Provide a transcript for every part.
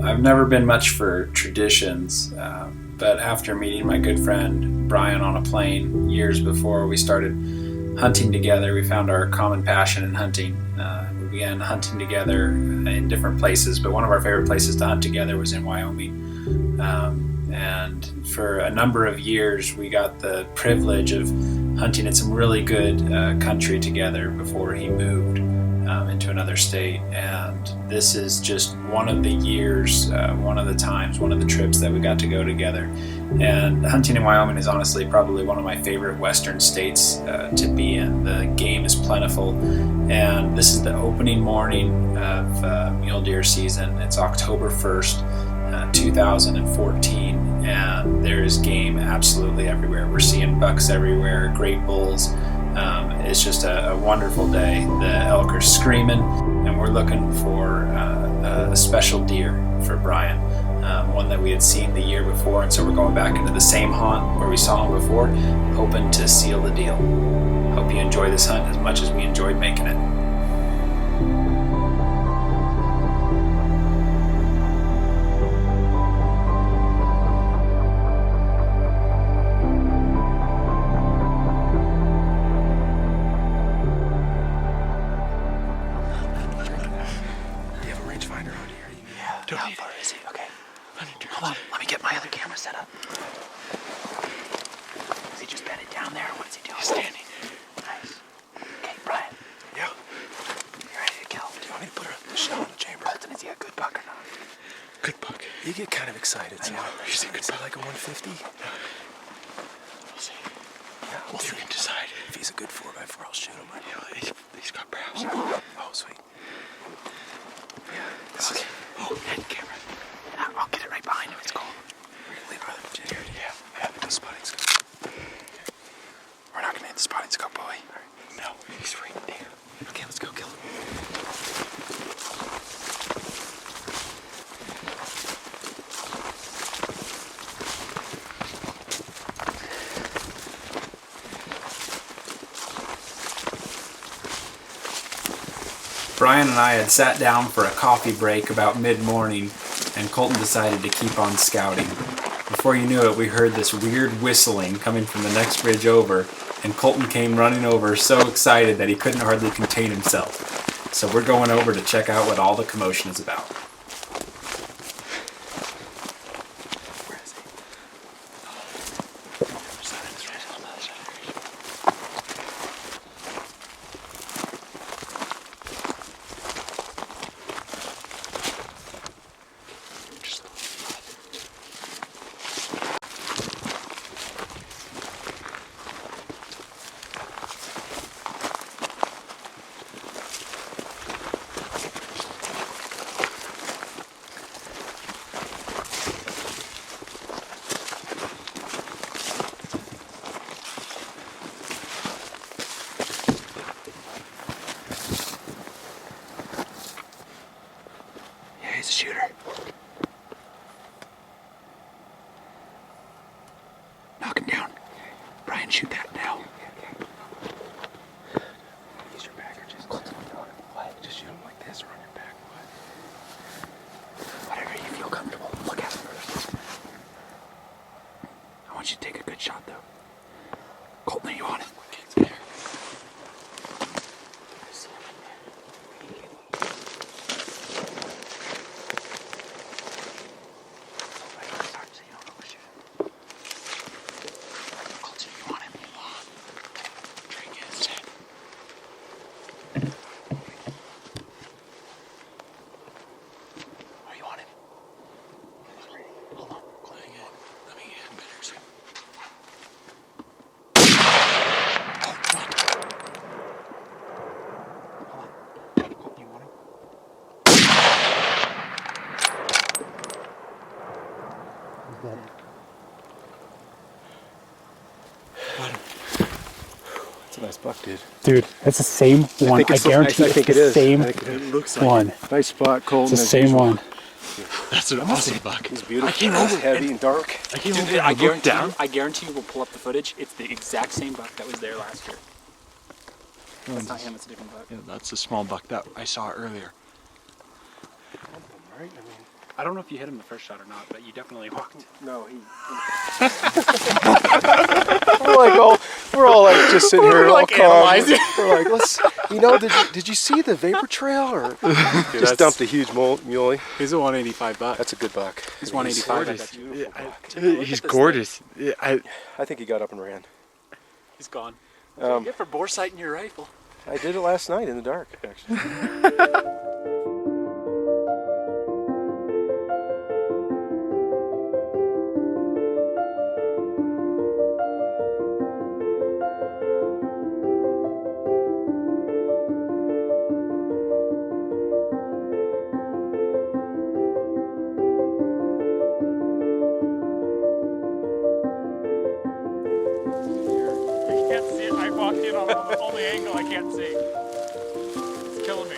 I've never been much for traditions, but after meeting my good friend Brian on a plane years before we started hunting together, we found our common passion in hunting. We began hunting together in different places, but one of our favorite places to hunt together was in Wyoming. And for a number of years, we got the privilege of hunting in some really good country together before he moved into another state. And this is just one of the years, one of the times, one of the trips that we got to go together. And hunting in Wyoming is honestly probably one of my favorite western states to be in. The game is plentiful, and this is the opening morning of mule deer season. It's October 1st, 2014, and there is game absolutely everywhere. We're seeing bucks everywhere, great bulls. It's just a wonderful day. The elk are screaming, and we're looking for a special deer for Brian, one that we had seen the year before, and so we're going back into the same haunt where we saw him before, hoping to seal the deal. Hope you enjoy this hunt as much as we enjoyed making it. You get kind of excited, so you think it's like a 150? We'll see. Yeah, we'll see. You can decide. If he's a good 4x4, I'll shoot him. Yeah, he's got brows. Oh, sweet. Yeah, this is... Oh, head camera. I'll get it right behind him. It's cool. We're going to leave brother Jay here. Yeah, the spotting scope. Okay. We're not going to hit the spotting scope, boy. Right. No, he's right there. Okay, let's go kill him. Brian and I had sat down for a coffee break about mid-morning, and Colton decided to keep on scouting. Before you knew it, we heard this weird whistling coming from the next ridge over, and Colton came running over so excited that he couldn't hardly contain himself. So we're going over to check out what all the commotion is about. He's a shooter. Knock him down. Brian, shoot that now. Use your back or just what? Just shoot him like this or on your back. What? Whatever you feel comfortable. Look at him first. I want you to take a good shot though. Colton, are you on it? Kids there. That's a nice buck, dude. Dude, that's the same one. I guarantee it's the same one. Nice spot, Colton. It's the same one. That's an awesome buck. He's beautiful. I came over heavy and dark. I guarantee you we'll pull up the footage. It's the exact same buck that was there last year. That's not him, it's a different buck. Yeah, that's a small buck that I saw earlier. Right? I mean, I don't know if you hit him the first shot or not, but you definitely walked. No, he. we're all like just sitting here, all like calm. analyzing. We're like, let's. Did you see the vapor trail or just dumped a huge muley? He's a 185 buck. That's a good buck. He's 185. He's gorgeous. Yeah, I think he got up and ran. He's gone. What did you get for bore sight in your rifle? I did it last night in the dark, actually. I can't see it. I walked in on the only angle I can't see. It's killing me.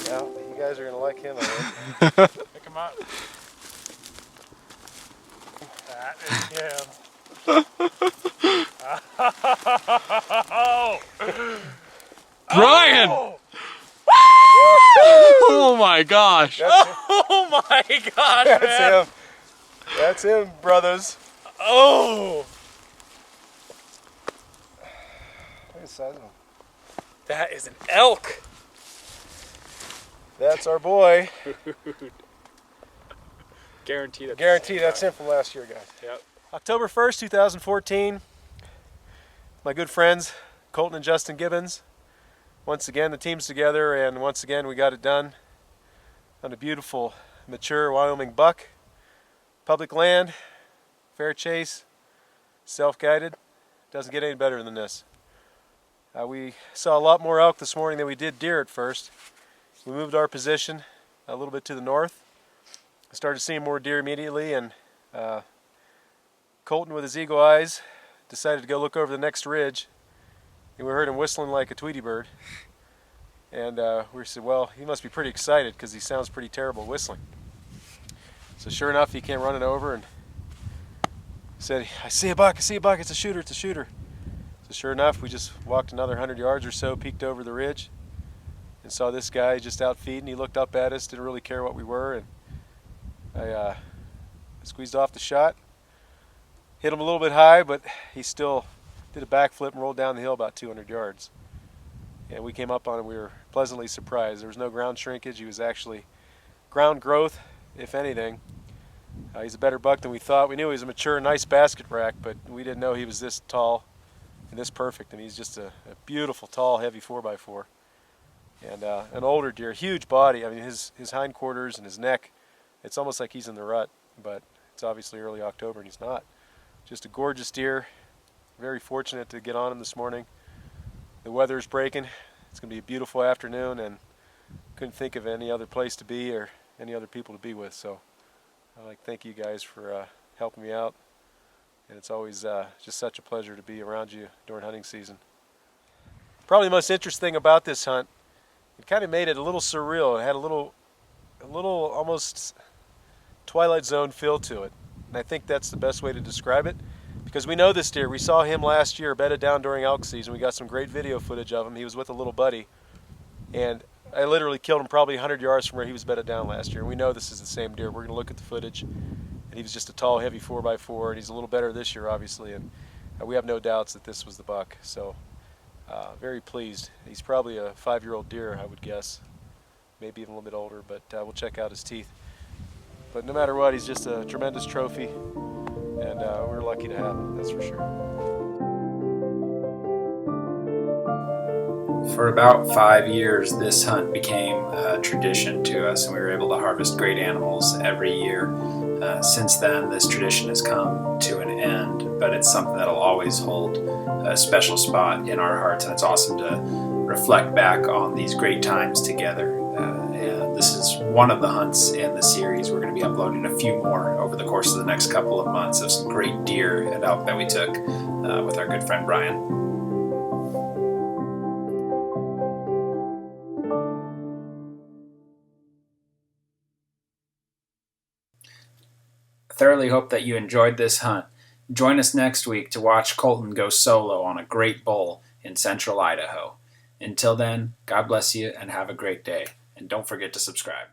Yeah, you guys are gonna like him, I think. Pick him up. That is him. Brian! Oh my gosh! Oh my gosh, That's man! him. That's him, brothers. Oh! Look at the size of him. That is an elk! That's our boy. Guaranteed. Guaranteed that's him from last year, guys. Yep. October 1st, 2014. My good friends, Colton and Justin Gibbons. Once again, the team's together, and once again, we got it done on a beautiful, mature Wyoming buck. Public land, fair chase, self-guided. Doesn't get any better than this. We saw a lot more elk this morning than we did deer at first. We moved our position a little bit to the north. Started seeing more deer immediately, and Colton, with his eagle eyes, decided to go look over the next ridge. And we heard him whistling like a Tweety bird. And we said, well, he must be pretty excited because he sounds pretty terrible whistling. So sure enough, he came running over and said, I see a buck, it's a shooter. So sure enough, we just walked another 100 yards or so, peeked over the ridge, and saw this guy just out feeding. He looked up at us, didn't really care what we were, and I squeezed off the shot. Hit him a little bit high, but he still did a backflip and rolled down the hill about 200 yards. And we came up on him, we were pleasantly surprised. There was no ground shrinkage, he was actually ground growth, if anything. He's a better buck than we thought. We knew he was a mature, nice basket rack, but we didn't know he was this tall and this perfect. And he's just a beautiful, tall, heavy 4x4. And an older deer, huge body. I mean, his hindquarters and his neck, it's almost like he's in the rut, but it's obviously early October and he's not. Just a gorgeous deer. Very fortunate to get on him this morning. The weather is breaking. It's going to be a beautiful afternoon, and couldn't think of any other place to be or any other people to be with. So I'd like to thank you guys for helping me out. And it's always just such a pleasure to be around you during hunting season. Probably the most interesting thing about this hunt, it kind of made it a little surreal. It had a little almost Twilight Zone feel to it. And I think that's the best way to describe it. Because we know this deer. We saw him last year bedded down during elk season. We got some great video footage of him. He was with a little buddy. And I literally killed him probably 100 yards from where he was bedded down last year. And we know this is the same deer. We're going to look at the footage. And he was just a tall, heavy 4x4. And he's a little better this year, obviously. And we have no doubts that this was the buck. So very pleased. He's probably a 5-year-old deer, I would guess. Maybe even a little bit older, but we'll check out his teeth. But no matter what, he's just a tremendous trophy. And we're lucky to have him, that's for sure. For about 5 years, this hunt became a tradition to us, and we were able to harvest great animals every year. Since then, this tradition has come to an end, but it's something that'll always hold a special spot in our hearts, and it's awesome to reflect back on these great times together. And this is one of the hunts in the series. We're going to be uploading a few more over the course of the next couple of months of some great deer and elk that we took with our good friend Brian. I thoroughly hope that you enjoyed this hunt. Join us next week to watch Colton go solo on a great bull in central Idaho. Until then, God bless you and have a great day. And don't forget to subscribe.